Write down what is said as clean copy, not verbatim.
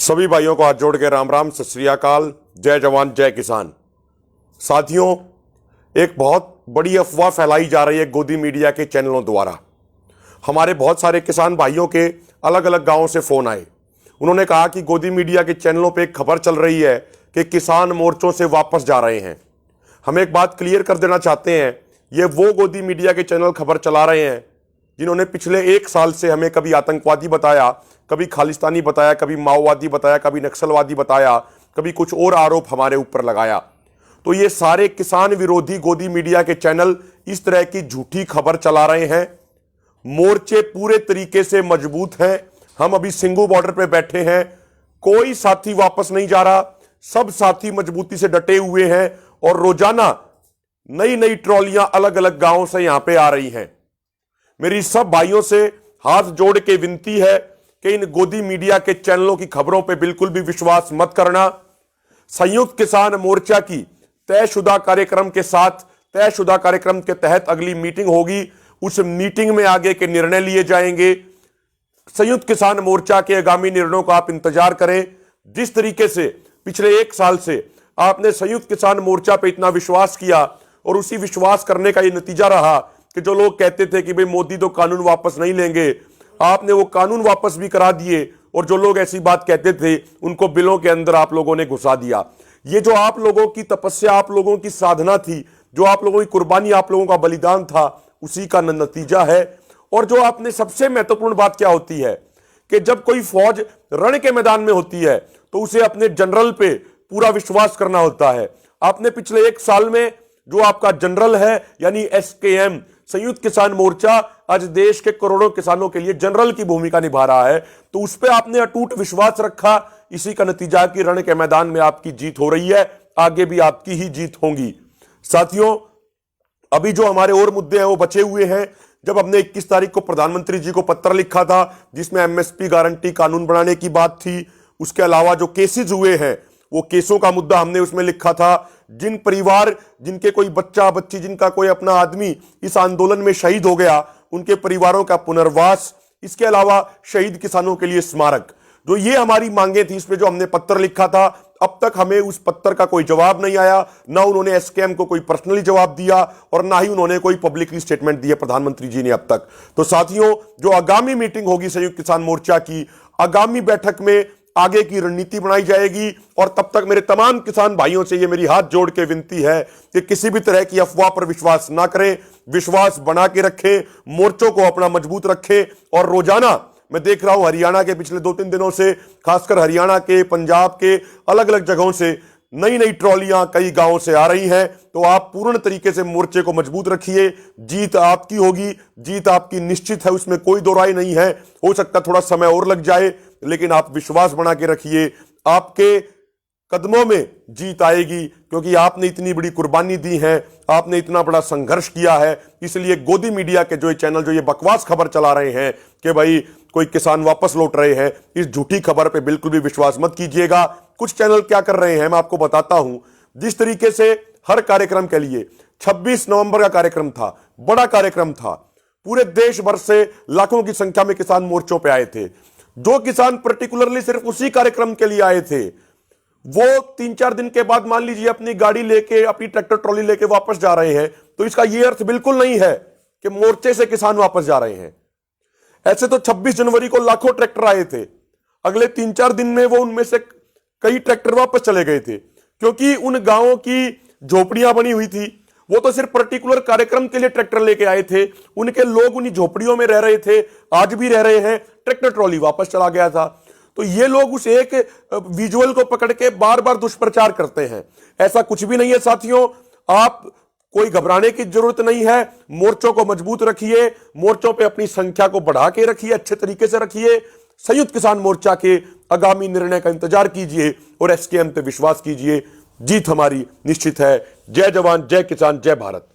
सभी भाइयों को हाथ जोड़ के राम राम, सत श्री अकाल, जय जवान जय किसान। साथियों, एक बहुत बड़ी अफवाह फैलाई जा रही है गोदी मीडिया के चैनलों द्वारा। हमारे बहुत सारे किसान भाइयों के अलग अलग गांवों से फोन आए। उन्होंने कहा कि गोदी मीडिया के चैनलों पे एक खबर चल रही है कि किसान मोर्चों से वापस जा रहे हैं। हम एक बात क्लियर कर देना चाहते हैं, ये वो गोदी मीडिया के चैनल खबर चला रहे हैं जिन्होंने पिछले एक साल से हमें कभी आतंकवादी बताया, कभी खालिस्तानी बताया, कभी माओवादी बताया, कभी नक्सलवादी बताया, कभी कुछ और आरोप हमारे ऊपर लगाया। तो ये सारे किसान विरोधी गोदी मीडिया के चैनल इस तरह की झूठी खबर चला रहे हैं। मोर्चे पूरे तरीके से मजबूत हैं। हम अभी सिंगू बॉर्डर पे बैठे हैं, कोई साथी वापस नहीं जा रहा, सब साथी मजबूती से डटे हुए हैं और रोजाना नई नई ट्रॉलियां अलग अलग गांवों से यहां पे आ रही हैं। मेरी सब भाइयों से हाथ जोड़ के विनती है कि इन गोदी मीडिया के चैनलों की खबरों पे बिल्कुल भी विश्वास मत करना। संयुक्त किसान मोर्चा की तयशुदा कार्यक्रम के साथ, तयशुदा कार्यक्रम के तहत अगली मीटिंग होगी। उस मीटिंग में आगे के निर्णय लिए जाएंगे। संयुक्त किसान मोर्चा के आगामी निर्णयों का आप इंतजार करें। जिस तरीके से पिछले एक साल से आपने संयुक्त किसान मोर्चा पे इतना विश्वास किया और उसी विश्वास करने का ये नतीजा रहा कि जो लोग कहते थे कि भाई मोदी तो कानून वापस नहीं लेंगे, आपने वो कानून वापस भी करा दिए और जो लोग ऐसी बात कहते थे उनको बिलों के अंदर आप लोगों ने घुसा दिया। ये जो आप लोगों की तपस्या, आप लोगों की साधना थी, जो आप लोगों की कुर्बानी, आप लोगों का बलिदान था, उसी का नतीजा है। और जो आपने सबसे महत्वपूर्ण बात क्या होती है कि जब कोई फौज रण के मैदान में होती है तो उसे अपने जनरल पे पूरा विश्वास करना होता है। आपने पिछले एक साल में जो आपका जनरल है यानी एसकेएम संयुक्त किसान मोर्चा आज देश के करोड़ों किसानों के लिए जनरल की भूमिका निभा रहा है, तो उस पर आपने अटूट विश्वास रखा। इसी का नतीजा कि रण के मैदान में आपकी जीत हो रही है, आगे भी आपकी ही जीत होगी। साथियों, अभी जो हमारे और मुद्दे हैं वो बचे हुए हैं। जब हमने 21 तारीख को प्रधानमंत्री जी को पत्र लिखा था जिसमें एमएसपी गारंटी कानून बनाने की बात थी, उसके अलावा जो केसेस हुए हैं वो केसों का मुद्दा हमने उसमें लिखा था। जिन परिवार, जिनके कोई बच्चा बच्ची, जिनका कोई अपना आदमी इस आंदोलन में शहीद हो गया, उनके परिवारों का पुनर्वास, इसके अलावा शहीद किसानों के लिए स्मारक, जो ये हमारी मांगे थी, इस पे जो हमने पत्र लिखा था, अब तक हमें उस पत्र का कोई जवाब नहीं आया। ना उन्होंने एसकेएम को कोई पर्सनली जवाब दिया और ना ही उन्होंने कोई पब्लिकली स्टेटमेंट दिया प्रधानमंत्री जी ने अब तक। तो साथियों, जो आगामी मीटिंग होगी संयुक्त किसान मोर्चा की, आगामी बैठक में आगे की रणनीति बनाई जाएगी। और तब तक मेरे तमाम किसान भाइयों से ये मेरी हाथ जोड़ के विनती है कि किसी भी तरह की अफवाह पर विश्वास ना करें, विश्वास बना के रखें, मोर्चों को अपना मजबूत रखें। और रोजाना मैं देख रहा हूं हरियाणा के पिछले 2-3 दिनों से, खासकर हरियाणा के, पंजाब के अलग अलग जगहों से नई नई ट्रॉलियां कई गांवों से आ रही हैं। तो आप पूर्ण तरीके से मोर्चे को मजबूत रखिए, जीत आपकी होगी, जीत आपकी निश्चित है, उसमें कोई दो राय नहीं है। हो सकता थोड़ा समय और लग जाए, लेकिन आप विश्वास बना के रखिए, आपके कदमों में जीत आएगी, क्योंकि आपने इतनी बड़ी कुर्बानी दी है, आपने इतना बड़ा संघर्ष किया है। इसलिए गोदी मीडिया के जो ये चैनल जो ये बकवास खबर चला रहे हैं कि भाई कोई किसान वापस लौट रहे हैं, इस झूठी खबर पे बिल्कुल भी विश्वास मत कीजिएगा। कुछ चैनल क्या कर रहे हैं मैं आपको बताता हूं। जिस तरीके से हर कार्यक्रम के लिए 26 नवंबर का कार्यक्रम था, बड़ा कार्यक्रम था, पूरे देश भर से लाखों की संख्या में किसान मोर्चों पे आए थे। जो किसान पर्टिकुलरली सिर्फ उसी कार्यक्रम के लिए आए थे, वो 3-4 दिन के बाद मान लीजिए अपनी गाड़ी लेके, अपनी ट्रैक्टर ट्रॉली लेके वापस जा रहे हैं, तो इसका यह अर्थ बिल्कुल नहीं है कि मोर्चे से किसान वापस जा रहे हैं। ऐसे तो 26 जनवरी को लाखों ट्रैक्टर आए थे, अगले 3-4 दिन में वो उनमें से कई ट्रैक्टर वापस चले गए थे, क्योंकि उन गांवों की झोपड़ियां बनी हुई थी। वो तो सिर्फ पर्टिकुलर कार्यक्रम के लिए ट्रैक्टर लेके आए थे, उनके लोग उन्हीं झोपड़ियों में रह रहे थे, आज भी रह रहे हैं, ट्रैक्टर ट्रॉली वापस चला गया था। तो ये लोग उस एक विजुअल को पकड़ के बार बार दुष्प्रचार करते हैं। ऐसा कुछ भी नहीं है साथियों, आप कोई घबराने की जरूरत नहीं है। मोर्चों को मजबूत रखिए, मोर्चों पे अपनी संख्या को बढ़ा के रखिए, अच्छे तरीके से रखिए। संयुक्त किसान मोर्चा के आगामी निर्णय का इंतजार कीजिए और एसकेएम पे विश्वास कीजिए। जीत हमारी निश्चित है। जय जवान जय किसान जय भारत।